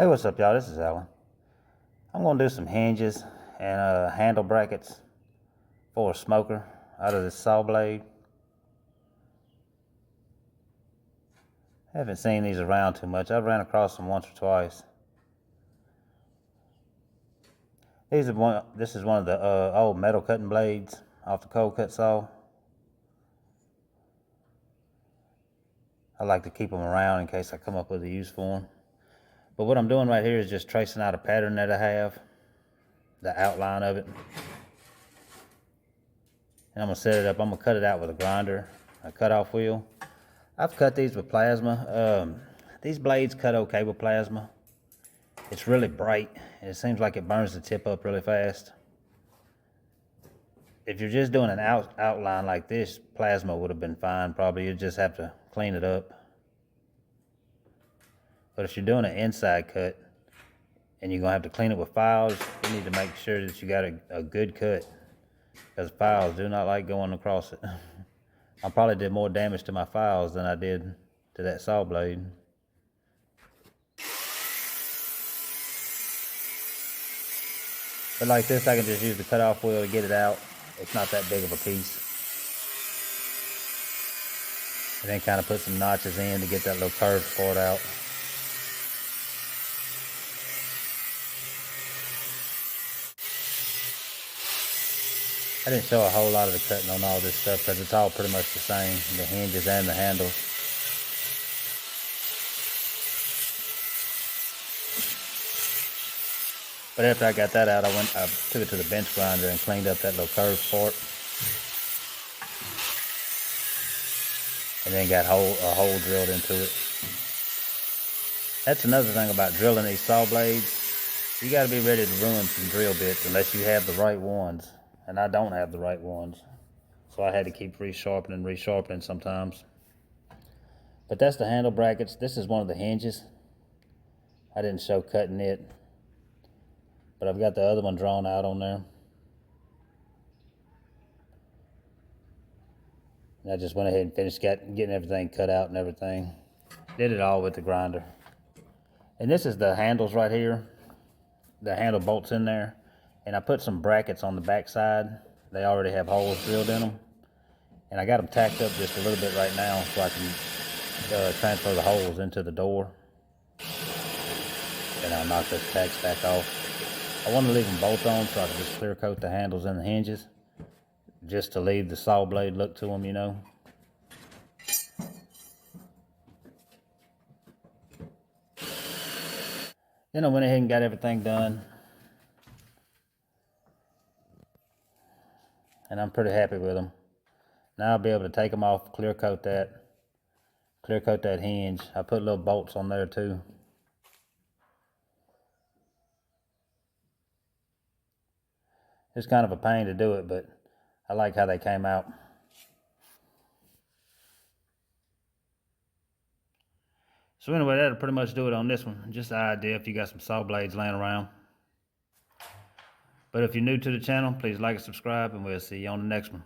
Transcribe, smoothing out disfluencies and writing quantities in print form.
Hey, what's up, y'all? This is Alan. I'm going to do some hinges and handle brackets for a smoker out of this saw blade. I haven't seen these around too much. I've ran across them once or twice. This is one of the old metal cutting blades off the cold cut saw. I like to keep them around in case I come up with a use for them. But what I'm doing right here is just tracing out a pattern that I have, the outline of it. And I'm going to set it up. I'm going to cut it out with a grinder, a cutoff wheel. I've cut these with plasma. These blades cut okay with plasma. It's really bright, and it seems like it burns the tip up really fast. If you're just doing an outline like this, plasma would have been fine. Probably you'd just have to clean it up. But if you're doing an inside cut, and you're going to have to clean it with files, you need to make sure that you got a good cut, because files do not like going across it. I probably did more damage to my files than I did to that saw blade. But like this, I can just use the cutoff wheel to get it out. It's not that big of a piece. And then kind of put some notches in to get that little curved part out. I didn't show a whole lot of the cutting on all this stuff because it's all pretty much the same, the hinges and the handles. But after I got that out, I took it to the bench grinder and cleaned up that little curved part. And then got a hole drilled into it. That's another thing about drilling these saw blades. You got to be ready to ruin some drill bits unless you have the right ones. And I don't have the right ones. So I had to keep resharpening sometimes. But that's the handle brackets. This is one of the hinges. I didn't show cutting it. But I've got the other one drawn out on there. And I just went ahead and finished getting everything cut out and everything. Did it all with the grinder. And this is the handles right here. The handle bolts in there. And I put some brackets on the back side. They already have holes drilled in them. And I got them tacked up just a little bit right now so I can transfer the holes into the door. And I'll knock those tacks back off. I want to leave them both on so I can just clear coat the handles and the hinges. Just to leave the saw blade look to them, you know. Then I went ahead and got everything done. And I'm pretty happy with them. Now I'll be able to take them off, clear coat that hinge. I put little bolts on there too. It's kind of a pain to do it, but I like how they came out. So anyway, that'll pretty much do it on this one. Just an idea if you got some saw blades laying around. But if you're new to the channel, please like and subscribe, and we'll see you on the next one.